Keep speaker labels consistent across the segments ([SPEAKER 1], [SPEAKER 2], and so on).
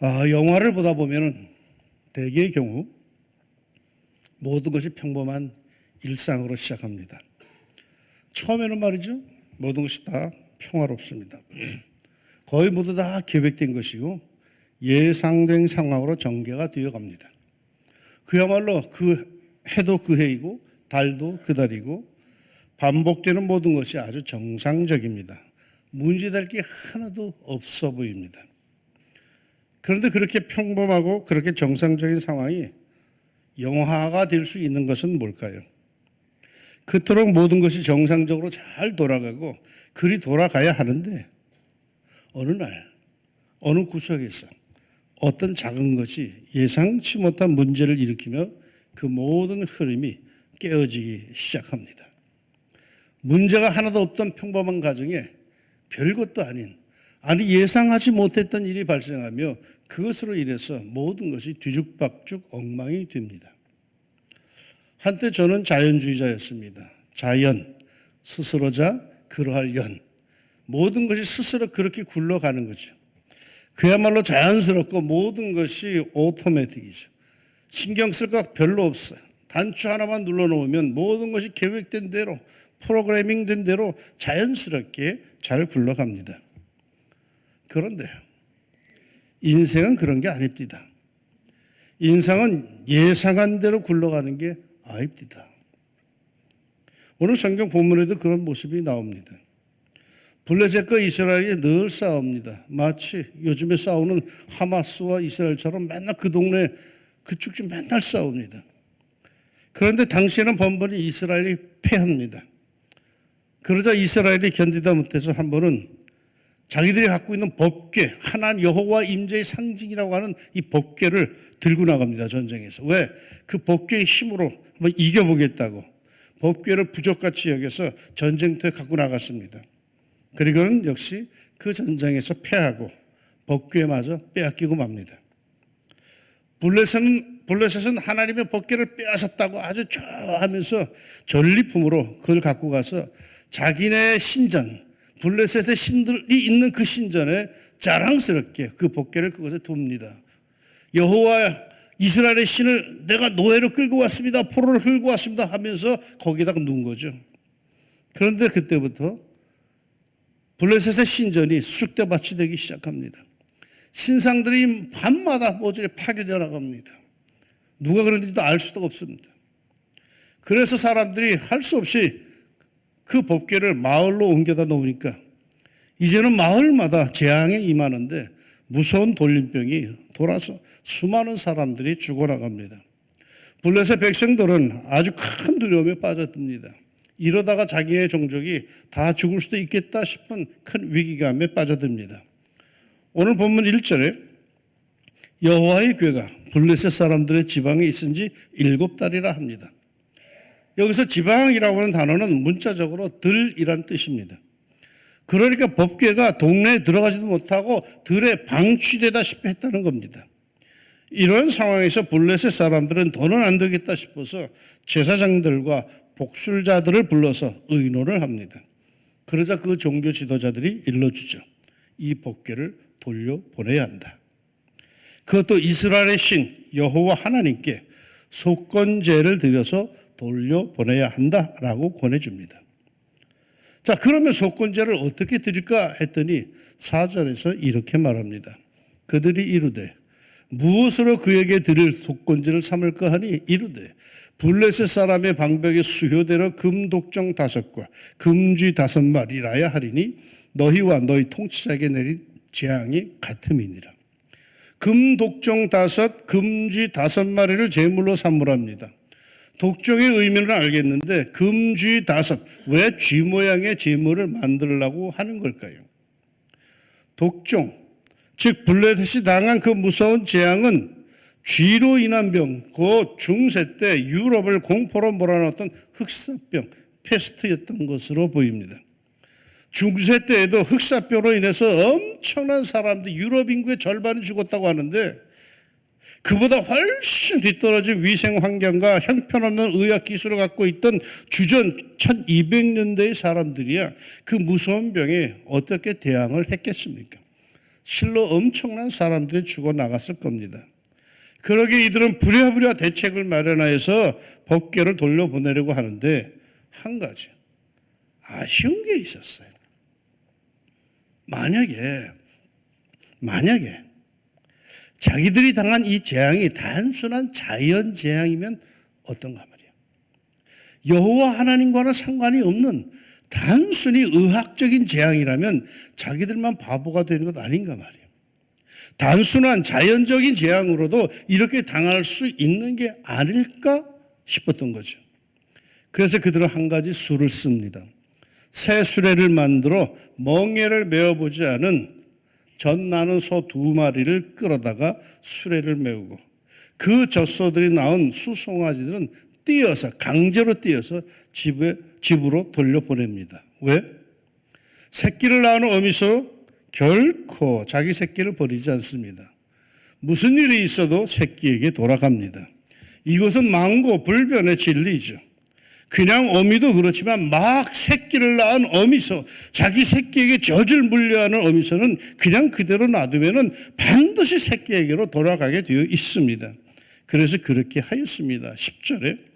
[SPEAKER 1] 영화를 보다 보면은 대개의 경우 모든 것이 평범한 일상으로 시작합니다. 처음에는 말이죠. 모든 것이 다 평화롭습니다. 거의 모두 다 계획된 것이고 예상된 상황으로 전개가 되어 갑니다. 그야말로 그 해도 그 해이고 달도 그 달이고 반복되는 모든 것이 아주 정상적입니다. 문제될 게 하나도 없어 보입니다. 그런데 그렇게 평범하고 그렇게 정상적인 상황이 영화가 될 수 있는 것은 뭘까요? 그토록 모든 것이 정상적으로 잘 돌아가고 그리 돌아가야 하는데 어느 날 어느 구석에서 어떤 작은 것이 예상치 못한 문제를 일으키며 그 모든 흐름이 깨어지기 시작합니다. 문제가 하나도 없던 평범한 가정에 별것도 아니 예상하지 못했던 일이 발생하며 그것으로 인해서 모든 것이 뒤죽박죽 엉망이 됩니다. 한때 저는 자연주의자였습니다. 자연, 스스로자, 그러할 연. 모든 것이 스스로 그렇게 굴러가는 거죠. 그야말로 자연스럽고 모든 것이 오토매틱이죠. 신경 쓸 것 별로 없어요. 단추 하나만 눌러놓으면 모든 것이 계획된 대로 프로그래밍 된 대로 자연스럽게 잘 굴러갑니다. 그런데 인생은 그런 게 아닙니다. 인생은 예상한 대로 굴러가는 게 아닙니다. 오늘 성경 본문에도 그런 모습이 나옵니다. 블레셋과 이스라엘이 늘 싸웁니다. 마치 요즘에 싸우는 하마스와 이스라엘처럼 맨날 그 동네 그쪽 좀 맨날 싸웁니다. 그런데 당시에는 번번이 이스라엘이 패합니다. 그러자 이스라엘이 견디다 못해서 한 번은 자기들이 갖고 있는 법궤, 하나님 여호와 임재의 상징이라고 하는 이 법궤를 들고 나갑니다. 전쟁에서. 왜? 그 법궤의 힘으로 한번 이겨보겠다고 법궤를 부족같이 여겨서 전쟁터에 갖고 나갔습니다. 그리고는 역시 그 전쟁에서 패하고 법궤마저 빼앗기고 맙니다. 블레셋은 하나님의 법궤를 빼앗았다고 아주 좋아하면서 전리품으로 그걸 갖고 가서 자기네 신전, 블레셋의 신들이 있는 그 신전에 자랑스럽게 그 법궤를 그곳에 둡니다. 여호와 이스라엘의 신을 내가 노예로 끌고 왔습니다. 포로를 끌고 왔습니다 하면서 거기다가 놓은 거죠. 그런데 그때부터 블레셋의 신전이 쑥대밭이 되기 시작합니다. 신상들이 밤마다 모조리 파괴되어 나갑니다. 누가 그런지도 알 수도 없습니다. 그래서 사람들이 할 수 없이 그 법궤를 마을로 옮겨다 놓으니까 이제는 마을마다 재앙에 임하는데 무서운 돌림병이 돌아서 수많은 사람들이 죽어나갑니다. 블레셋 백성들은 아주 큰 두려움에 빠져듭니다. 이러다가 자기의 종족이 다 죽을 수도 있겠다 싶은 큰 위기감에 빠져듭니다. 오늘 본문 1절에 여호와의 궤가 블레셋 사람들의 지방에 있은 지 7달이라 합니다. 여기서 지방이라고 하는 단어는 문자적으로 들이란 뜻입니다. 그러니까 법궤가 동네에 들어가지도 못하고 들에 방치되다시피 했다는 겁니다. 이런 상황에서 블레셋 사람들은 더는 안 되겠다 싶어서 제사장들과 복술자들을 불러서 의논을 합니다. 그러자 그 종교 지도자들이 일러주죠. 이 법궤를 돌려보내야 한다. 그것도 이스라엘의 신 여호와 하나님께 속건제를 드려서 돌려보내야 한다라고 권해줍니다. 자, 그러면 속건제를 어떻게 드릴까 했더니 4절에서 이렇게 말합니다. 그들이 이르되 무엇으로 그에게 드릴 속건제를 삼을까 하니 이르되 블레셋 사람의 방백의 수효대로 금독정 5과 금쥐 5마리라야 하리니 너희와 너희 통치자에게 내린 재앙이 같음이니라. 금독정 5, 금쥐 5마리를 제물로 삼으랍니다. 독정의 의미는 알겠는데 금쥐 5, 왜 쥐 모양의 제물을 만들려고 하는 걸까요? 독종, 즉 블레셋이 당한 그 무서운 재앙은 쥐로 인한 병, 그 중세 때 유럽을 공포로 몰아넣었던 흑사병, 페스트였던 것으로 보입니다. 중세 때에도 흑사병으로 인해서 엄청난 사람들, 유럽 인구의 절반이 죽었다고 하는데 그보다 훨씬 뒤떨어진 위생 환경과 형편없는 의학 기술을 갖고 있던 주전 1200년대의 사람들이야 그 무서운 병에 어떻게 대항을 했겠습니까? 실로 엄청난 사람들이 죽어나갔을 겁니다. 그러기에 이들은 부랴부랴 대책을 마련하여서 법궤를 돌려보내려고 하는데 한 가지 아쉬운 게 있었어요. 만약에 자기들이 당한 이 재앙이 단순한 자연 재앙이면 어떤가 말이에요. 여호와 하나님과는 상관이 없는 단순히 의학적인 재앙이라면 자기들만 바보가 되는 것 아닌가 말이에요. 단순한 자연적인 재앙으로도 이렇게 당할 수 있는 게 아닐까 싶었던 거죠. 그래서 그들은 한 가지 수를 씁니다. 새 수레를 만들어 멍에를 메어보지 않은 젖 나는 소 2마리를 끌어다가 수레를 메우고 그 젖소들이 낳은 수송아지들은 강제로 띄어서 집으로 돌려보냅니다. 왜? 새끼를 낳은 어미소 결코 자기 새끼를 버리지 않습니다. 무슨 일이 있어도 새끼에게 돌아갑니다. 이것은 망고불변의 진리죠. 그냥 어미도 그렇지만 막 새끼를 낳은 어미소, 자기 새끼에게 젖을 물려하는 어미소는 그냥 그대로 놔두면 반드시 새끼에게로 돌아가게 되어 있습니다. 그래서 그렇게 하였습니다. 10절에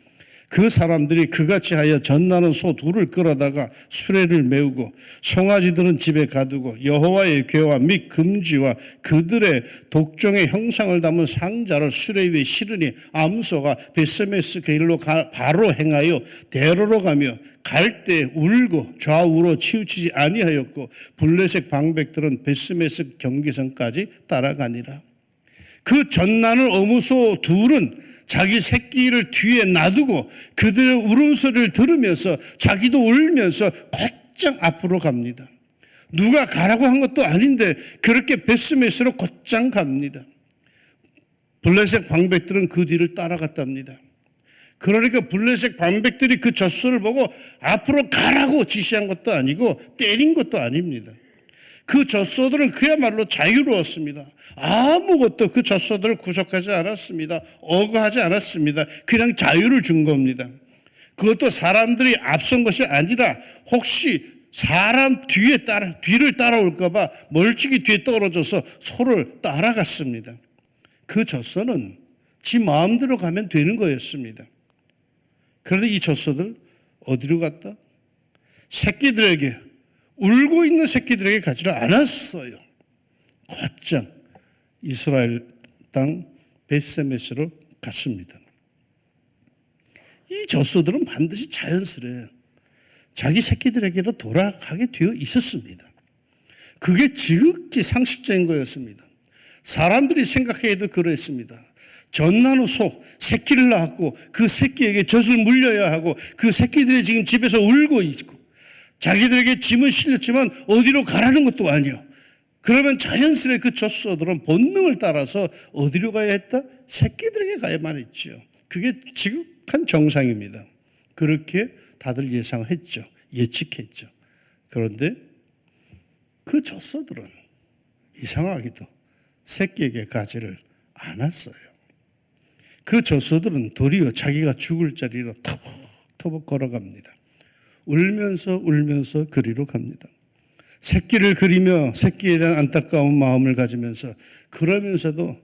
[SPEAKER 1] 그 사람들이 그같이 하여 젖나는 소 2를 끌어다가 수레를 메우고 송아지들은 집에 가두고 여호와의 궤와 및 금지와 그들의 독종의 형상을 담은 상자를 수레 위에 실으니 암소가 베스메스 길로 바로 행하여 대로로 가며 갈 때 울고 좌우로 치우치지 아니하였고 블레셋 방백들은 베스메스 경계선까지 따라가니라. 그 젖나는 어무소 2은 자기 새끼를 뒤에 놔두고 그들의 울음소리를 들으면서 자기도 울면서 곧장 앞으로 갑니다. 누가 가라고 한 것도 아닌데 그렇게 베스메스로 곧장 갑니다. 블레셋 방백들은 그 뒤를 따라갔답니다. 그러니까 블레셋 방백들이 그 젖소를 보고 앞으로 가라고 지시한 것도 아니고 때린 것도 아닙니다. 그 젖소들은 그야말로 자유로웠습니다. 아무것도 그 젖소들을 구속하지 않았습니다. 억압하지 않았습니다. 그냥 자유를 준 겁니다. 그것도 사람들이 앞선 것이 아니라 혹시 사람 뒤를 따라올까 봐 멀찍이 뒤에 떨어져서 소를 따라갔습니다. 그 젖소는 지 마음대로 가면 되는 거였습니다. 그런데 이 젖소들 어디로 갔다? 새끼들에게, 울고 있는 새끼들에게 가지를 않았어요. 곧장 이스라엘 땅 베스메스로 갔습니다. 이 젖소들은 반드시 자연스레 자기 새끼들에게로 돌아가게 되어 있었습니다. 그게 지극히 상식적인 거였습니다. 사람들이 생각해도 그랬습니다. 젖나는 소, 새끼를 낳았고 그 새끼에게 젖을 물려야 하고 그 새끼들이 지금 집에서 울고 있고 자기들에게 짐은 실렸지만 어디로 가라는 것도 아니요. 그러면 자연스레 그 젖소들은 본능을 따라서 어디로 가야 했다? 새끼들에게 가야만 했죠. 그게 지극한 정상입니다. 그렇게 다들 예상했죠. 예측했죠. 그런데 그 젖소들은 이상하게도 새끼에게 가지를 않았어요. 그 젖소들은 도리어 자기가 죽을 자리로 터벅터벅 걸어갑니다. 울면서 그리로 갑니다. 새끼를 그리며 새끼에 대한 안타까운 마음을 가지면서 그러면서도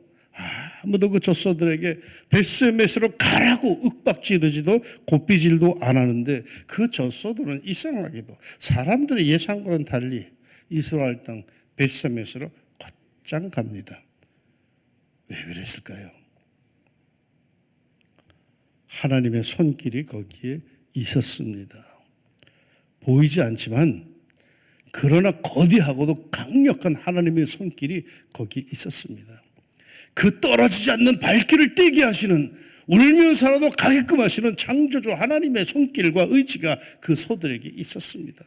[SPEAKER 1] 아무도 그 젖소들에게 베스메스로 가라고 윽박지르지도 고삐질도 안 하는데 그 젖소들은 이상하게도 사람들의 예상과는 달리 이스라엘 땅 베스메스로 곧장 갑니다. 왜 그랬을까요? 하나님의 손길이 거기에 있었습니다. 보이지 않지만 그러나 거대하고도 강력한 하나님의 손길이 거기에 있었습니다. 그 떨어지지 않는 발길을 떼게 하시는, 울면서라도 가게끔 하시는 창조주 하나님의 손길과 의지가 그 소들에게 있었습니다.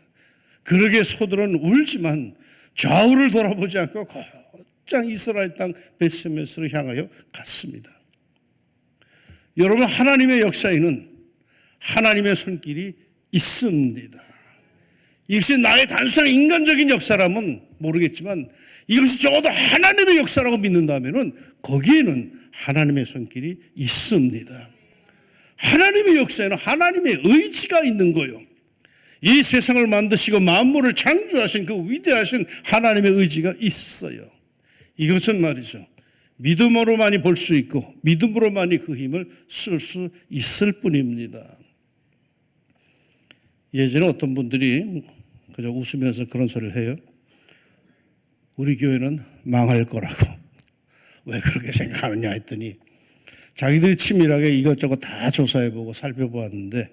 [SPEAKER 1] 그러게 소들은 울지만 좌우를 돌아보지 않고 곧장 이스라엘 땅 베스메스로 향하여 갔습니다. 여러분, 하나님의 역사에는 하나님의 손길이 있습니다. 이것이 나의 단순한 인간적인 역사라면 모르겠지만 이것이 적어도 하나님의 역사라고 믿는다면 거기에는 하나님의 손길이 있습니다. 하나님의 역사에는 하나님의 의지가 있는 거예요. 이 세상을 만드시고 만물을 창조하신 그 위대하신 하나님의 의지가 있어요. 이것은 말이죠. 믿음으로만이 볼 수 있고 믿음으로만이 그 힘을 쓸 수 있을 뿐입니다. 예전에 어떤 분들이 그저 웃으면서 그런 소리를 해요. 우리 교회는 망할 거라고. 왜 그렇게 생각하느냐 했더니 자기들이 치밀하게 이것저것 다 조사해보고 살펴보았는데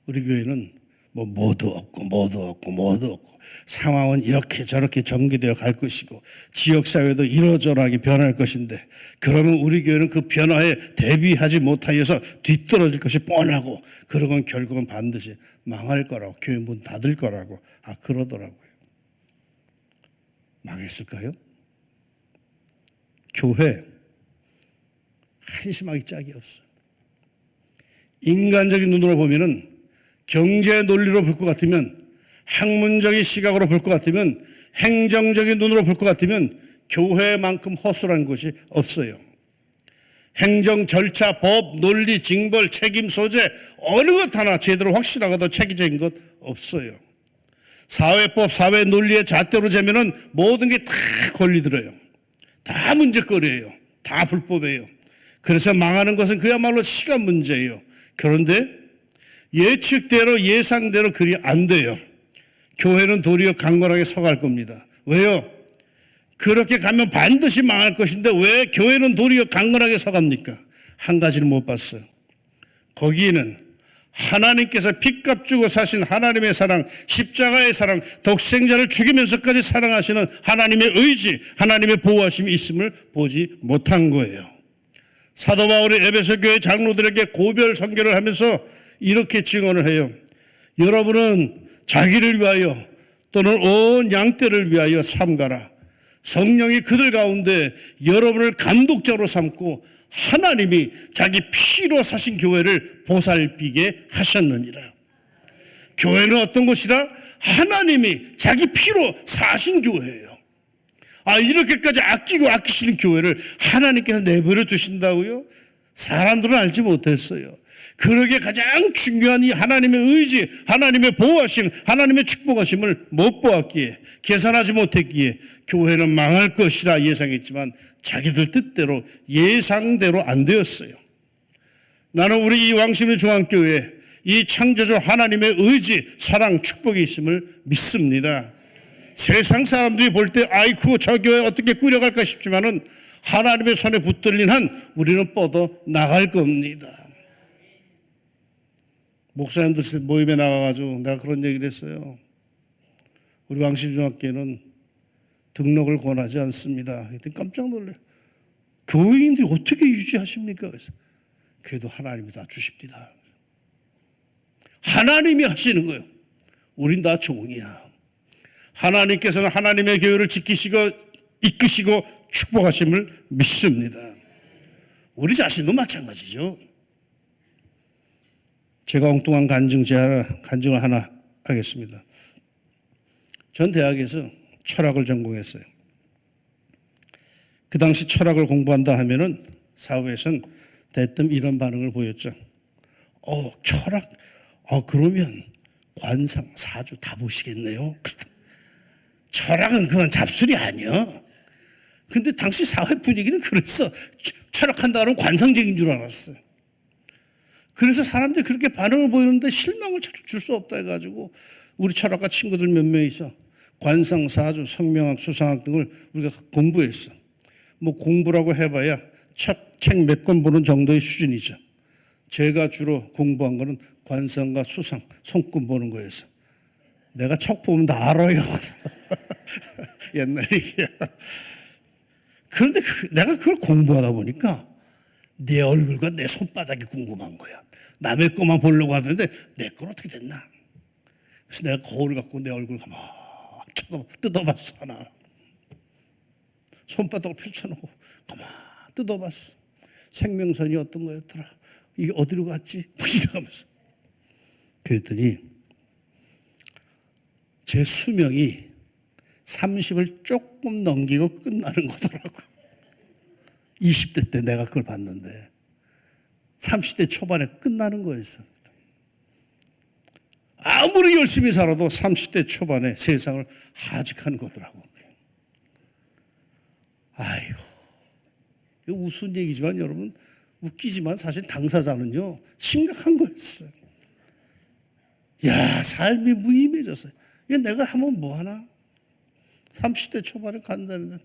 [SPEAKER 1] 우리 교회는 뭐도 없고 상황은 이렇게 저렇게 전개되어 갈 것이고 지역사회도 이러저러하게 변할 것인데 그러면 우리 교회는 그 변화에 대비하지 못하여서 뒤떨어질 것이 뻔하고 그러건 결국은 반드시 망할 거라고 교회 문 닫을 거라고 그러더라고요. 망했을까요? 교회 한심하기 짝이 없어. 인간적인 눈으로 보면은 경제 논리로 볼 것 같으면 학문적인 시각으로 볼 것 같으면 행정적인 눈으로 볼 것 같으면 교회만큼 허술한 곳이 없어요. 행정 절차, 법, 논리, 징벌, 책임, 소재 어느 것 하나 제대로 확실하고도 체계적인 것 없어요. 사회법, 사회 논리의 잣대로 재면은 모든 게 다 권리들어요. 다 문제거리예요. 다 불법이에요. 그래서 망하는 것은 그야말로 시간 문제예요. 그런데 예측대로 예상대로 그리 안 돼요. 교회는 도리어 강건하게 서갈 겁니다. 왜요? 그렇게 가면 반드시 망할 것인데 왜 교회는 도리어 강건하게 서갑니까? 한 가지를 못 봤어요. 거기에는 하나님께서 핏값 주고 사신 하나님의 사랑, 십자가의 사랑, 독생자를 죽이면서까지 사랑하시는 하나님의 의지, 하나님의 보호하심이 있음을 보지 못한 거예요. 사도 바울이 에베소 교회 장로들에게 고별 선교를 하면서 이렇게 증언을 해요. 여러분은 자기를 위하여 또는 온 양떼를 위하여 삼가라. 성령이 그들 가운데 여러분을 감독자로 삼고 하나님이 자기 피로 사신 교회를 보살피게 하셨느니라. 교회는 어떤 곳이라? 하나님이 자기 피로 사신 교회예요. 이렇게까지 아끼고 아끼시는 교회를 하나님께서 내버려 두신다고요? 사람들은 알지 못했어요. 그러기에 가장 중요한 이 하나님의 의지, 하나님의 보호하심, 하나님의 축복하심을 못 보았기에, 계산하지 못했기에 교회는 망할 것이라 예상했지만 자기들 뜻대로 예상대로 안 되었어요. 나는 우리 이 왕십리 중앙교회에 이 창조주 하나님의 의지, 사랑, 축복이 있음을 믿습니다. 세상 사람들이 볼 때 아이쿠 저 교회 어떻게 꾸려갈까 싶지만은 하나님의 손에 붙들린 한 우리는 뻗어 나갈 겁니다. 목사님들 모임에 나가가지고 내가 그런 얘기를 했어요. 우리 왕십중학교는 등록을 권하지 않습니다. 그랬더니 깜짝 놀래. 교회인들이 어떻게 유지하십니까? 그래서 그래도 하나님이 다 주십니다. 하나님이 하시는 거예요. 우린 다 종이야. 하나님께서는 하나님의 교회를 지키시고 이끄시고 축복하심을 믿습니다. 우리 자신도 마찬가지죠. 제가 엉뚱한 간증을 하나 하겠습니다. 전 대학에서 철학을 전공했어요. 그 당시 철학을 공부한다 하면은 사회에서는 대뜸 이런 반응을 보였죠. 철학? 그러면 관상, 사주 다 보시겠네요. 철학은 그런 잡술이 아니야. 근데 당시 사회 분위기는 그랬어. 철학한다는 관상적인 줄 알았어요. 그래서 사람들이 그렇게 반응을 보이는데 실망을 줄 수 없다 해가지고 우리 철학과 친구들 몇 명이서 관상, 사주, 성명학, 수상학 등을 우리가 공부했어. 뭐 공부라고 해봐야 책 몇 권 보는 정도의 수준이죠. 제가 주로 공부한 거는 관상과 수상, 손금 보는 거였어. 내가 척 보면 다 알아요. 옛날 얘기야. 그런데 내가 그걸 공부하다 보니까 내 얼굴과 내 손바닥이 궁금한 거야. 남의 거만 보려고 하는데 내 건 어떻게 됐나. 그래서 내가 거울을 갖고 내 얼굴 가만 뜯어봤어. 하나. 손바닥을 펼쳐놓고 가만 뜯어봤어. 생명선이 어떤 거였더라. 이게 어디로 갔지? 이러면서. 그랬더니 제 수명이 30을 조금 넘기고 끝나는 거더라고요. 20대 때 내가 그걸 봤는데 30대 초반에 끝나는 거였어. 아무리 열심히 살아도 30대 초반에 세상을 하직하는 거더라고요. 우스운 얘기지만 여러분, 웃기지만 사실 당사자는요 심각한 거였어요. 야, 삶이 무의미해졌어요. 이게 내가 하면 뭐하나? 30대 초반에 간다는데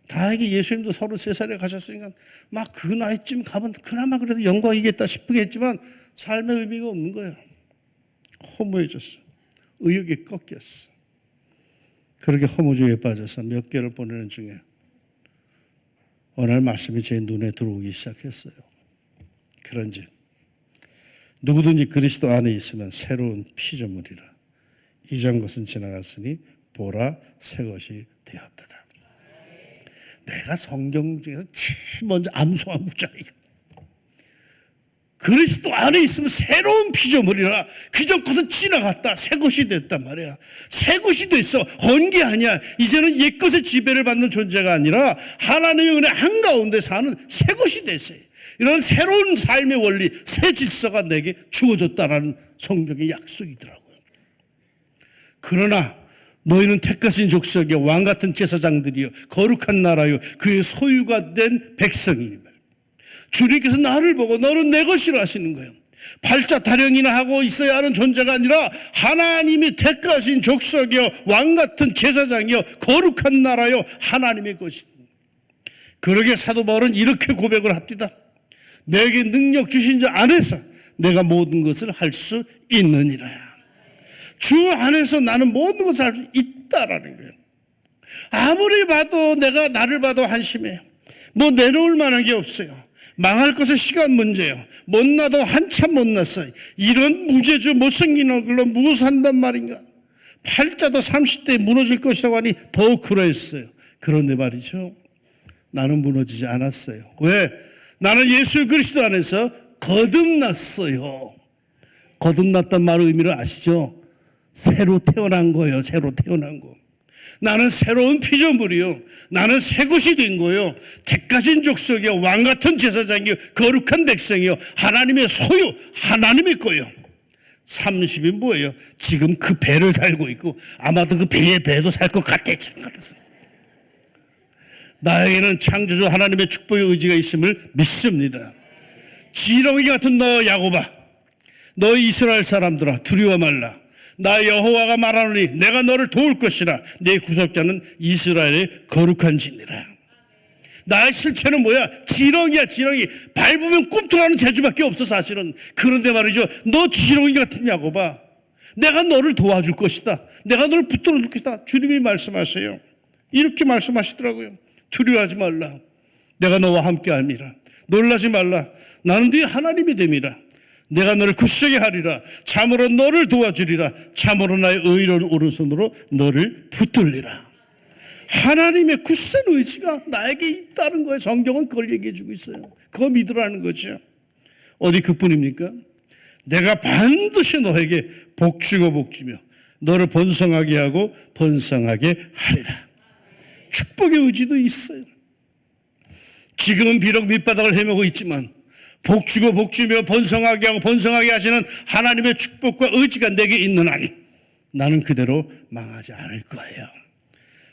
[SPEAKER 1] 다행히 예수님도 33살에 가셨으니까 막 그 나이쯤 가면 그나마 그래도 영광이겠다 싶겠지만 삶의 의미가 없는 거예요. 허무해졌어. 의욕이 꺾였어. 그렇게 허무주의에 빠져서 몇 개를 보내는 중에 어느 날 말씀이 제 눈에 들어오기 시작했어요. 그런즉 누구든지 그리스도 안에 있으면 새로운 피조물이라. 이전 것은 지나갔으니 보라 새 것이 되었다. 내가 성경 중에서 제일 먼저 암송한 구절이에요. 그리스도 안에 있으면 새로운 피조물이라. 그전 것은 지나갔다. 새 것이 됐단 말이야. 새 것이 됐어. 헌 게 아니야. 이제는 옛 것의 지배를 받는 존재가 아니라 하나님의 은혜 한가운데 사는 새 것이 됐어요. 이런 새로운 삶의 원리, 새 질서가 내게 주어졌다라는 성경의 약속이더라고요. 그러나 너희는 택하신 족속이요 왕같은 제사장들이요 거룩한 나라요 그의 소유가 된 백성이니 주님께서 나를 보고 너는 내 것이라 하시는 거예요. 팔자 타령이나 하고 있어야 하는 존재가 아니라 하나님이 택하신 족속이요 왕같은 제사장이요 거룩한 나라요 하나님의 것이다. 그러게 사도 바울은 이렇게 고백을 합니다. 내게 능력 주신 자 안에서 내가 모든 것을 할 수 있느니라. 주 안에서 나는 모든 것을 할 수 있다라는 거예요. 아무리 봐도 내가 나를 봐도 한심해요. 뭐 내놓을 만한 게 없어요. 망할 것은 시간 문제예요. 못 나도 한참 못 났어요. 이런 무죄주 못생긴 얼굴로 무엇을 한단 말인가. 팔자도 30대에 무너질 것이라고 하니 더욱 그러했어요. 그런데 말이죠, 나는 무너지지 않았어요. 왜? 나는 예수 그리스도 안에서 거듭났어요. 거듭났단 말의 의미를 아시죠? 새로 태어난 거예요. 새로 태어난 거. 나는 새로운 피조물이요. 나는 새 것이 된 거요. 택하신 족속이요. 왕같은 제사장이요. 거룩한 백성이요. 하나님의 소유, 하나님의 거요. 30이 뭐예요? 지금 그 배를 살고 있고 아마도 그 배의 배도 살 것 같아. 나에게는 창조주 하나님의 축복의 의지가 있음을 믿습니다. 지렁이 같은 너 야곱아, 너 이스라엘 사람들아 두려워 말라. 나 여호와가 말하노니 내가 너를 도울 것이라. 내 구속자는 이스라엘의 거룩한 지니라. 나의 실체는 뭐야? 지렁이야. 지렁이. 밟으면 꿈틀하는 재주밖에 없어 사실은. 그런데 말이죠, 너 지렁이 같은 야곱아, 내가 너를 도와줄 것이다. 내가 너를 붙들어 줄 것이다. 주님이 말씀하세요. 이렇게 말씀하시더라고요. 두려워하지 말라. 내가 너와 함께 함이라. 놀라지 말라. 나는 네 하나님이 됨이라. 내가 너를 굳세게 하리라. 참으로 너를 도와주리라. 참으로 나의 의로운 오른손으로 너를 붙들리라. 하나님의 굳센 의지가 나에게 있다는 거예요. 성경은 그걸 얘기해 주고 있어요. 그거 믿으라는 거죠. 어디 그뿐입니까? 내가 반드시 너에게 복주고 복주며 너를 번성하게 하고 번성하게 하리라. 축복의 의지도 있어요. 지금은 비록 밑바닥을 헤매고 있지만 복주고 복주며 번성하게 하고 번성하게 하시는 하나님의 축복과 의지가 내게 있는 한 나는 그대로 망하지 않을 거예요.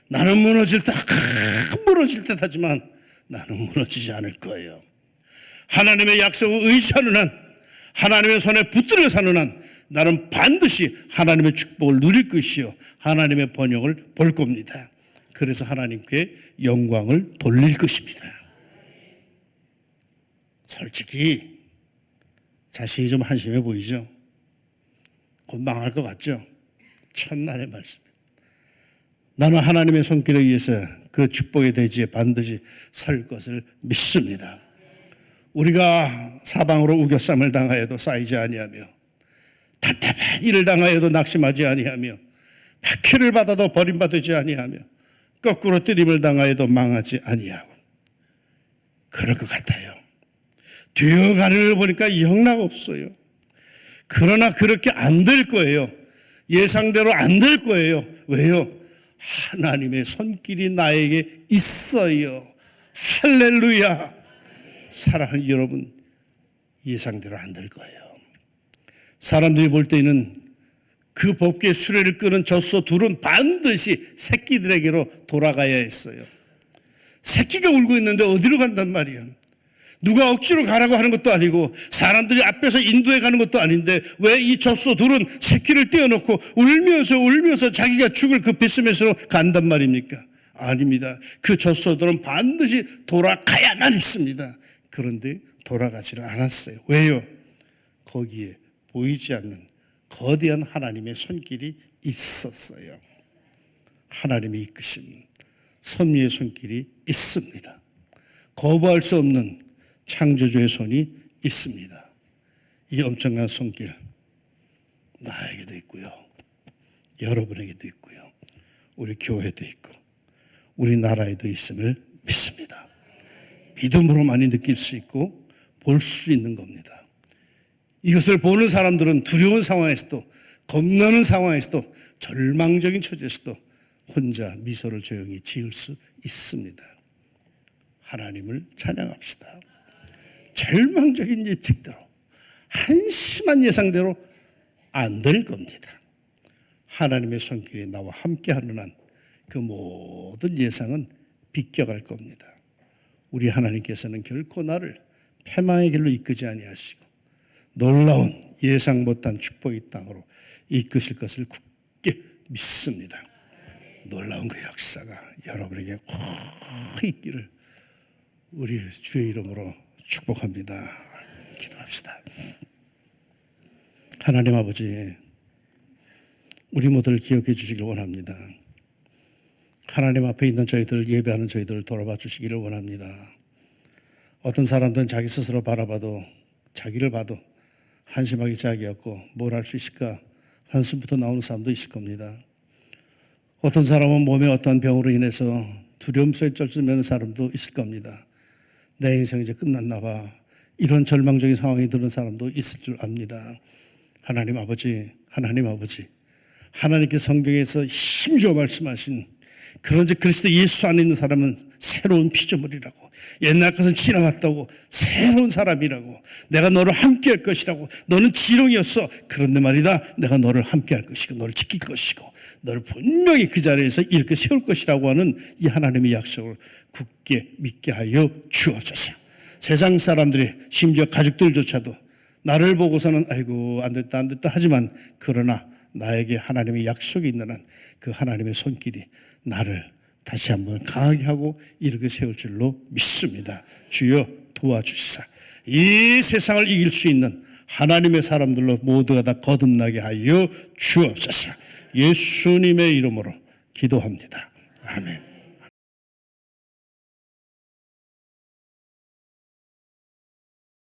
[SPEAKER 1] 나는 무너질 듯 하지만 나는 무너지지 않을 거예요. 하나님의 약속을 의지하는 한, 하나님의 손에 붙들려 사는 한 나는 반드시 하나님의 축복을 누릴 것이요 하나님의 번영을 볼 겁니다. 그래서 하나님께 영광을 돌릴 것입니다. 솔직히 자신이 좀 한심해 보이죠? 곧 망할 것 같죠? 첫날의 말씀. 나는 하나님의 손길에 의해서 그 축복의 대지에 반드시 설 것을 믿습니다. 우리가 사방으로 우겨쌈을 당하여도 쌓이지 아니하며 답답한 일을 당하여도 낙심하지 아니하며 박해를 받아도 버림받지 아니하며 거꾸로 뜨림을 당하여도 망하지 아니하고 그럴 것 같아요. 되어가는 보니까 영락 없어요. 그러나 그렇게 안 될 거예요. 예상대로 안 될 거예요. 왜요? 하나님의 손길이 나에게 있어요. 할렐루야. 사랑하는 여러분, 예상대로 안 될 거예요. 사람들이 볼 때는 그 법궤 수레를 끄는 젖소 둘은 반드시 새끼들에게로 돌아가야 했어요. 새끼가 울고 있는데 어디로 간단 말이야. 누가 억지로 가라고 하는 것도 아니고 사람들이 앞에서 인도해 가는 것도 아닌데 왜 이 젖소 둘은 새끼를 떼어놓고 울면서 자기가 죽을 급했으면서 간단 말입니까? 아닙니다. 그 젖소들은 반드시 돌아가야만 했습니다. 그런데 돌아가지를 않았어요. 왜요? 거기에 보이지 않는 거대한 하나님의 손길이 있었어요. 하나님이 이끄신 섭리의 손길이 있습니다. 거부할 수 없는 창조주의 손이 있습니다. 이 엄청난 손길 나에게도 있고요. 여러분에게도 있고요. 우리 교회도 있고 우리 나라에도 있음을 믿습니다. 믿음으로만이 느낄 수 있고 볼 수 있는 겁니다. 이것을 보는 사람들은 두려운 상황에서도 겁나는 상황에서도 절망적인 처지에서도 혼자 미소를 조용히 지을 수 있습니다. 하나님을 찬양합시다. 절망적인 예측대로 한심한 예상대로 안 될 겁니다. 하나님의 손길이 나와 함께하는 한 그 모든 예상은 비껴갈 겁니다. 우리 하나님께서는 결코 나를 패망의 길로 이끄지 아니하시고 놀라운 예상 못한 축복의 땅으로 이끄실 것을 굳게 믿습니다. 놀라운 그 역사가 여러분에게 꼭 있기를 우리 주의 이름으로 축복합니다. 기도합시다. 하나님 아버지, 우리 모두를 기억해 주시길 원합니다. 하나님 앞에 있는 저희들, 예배하는 저희들을 돌아봐 주시기를 원합니다. 어떤 사람들은 자기 스스로 바라봐도 자기를 봐도 한심하기 짝이었고 뭘 할 수 있을까 한숨부터 나오는 사람도 있을 겁니다. 어떤 사람은 몸에 어떠한 병으로 인해서 두려움 속에 쩔쩔매는 사람도 있을 겁니다. 내 인생이 이제 끝났나 봐. 이런 절망적인 상황이 드는 사람도 있을 줄 압니다. 하나님 아버지, 하나님께 성경에서 힘주어 말씀하신 그런즉 그리스도 예수 안에 있는 사람은 새로운 피조물이라고, 옛날 것은 지나갔다고, 새로운 사람이라고, 내가 너를 함께할 것이라고, 너는 지렁이었어. 그런데 말이다, 내가 너를 함께할 것이고 너를 지킬 것이고 너를 분명히 그 자리에서 이렇게 세울 것이라고 하는 이 하나님의 약속을 굳게 믿게 하여 주옵소서. 세상 사람들이 심지어 가족들조차도 나를 보고서는 아이고 안 됐다 하지만 그러나 나에게 하나님의 약속이 있는 한 그 하나님의 손길이 나를 다시 한번 강하게 하고 이렇게 세울 줄로 믿습니다. 주여 도와주시사 이 세상을 이길 수 있는 하나님의 사람들로 모두가 다 거듭나게 하여 주옵소서. 예수님의 이름으로 기도합니다. 아멘.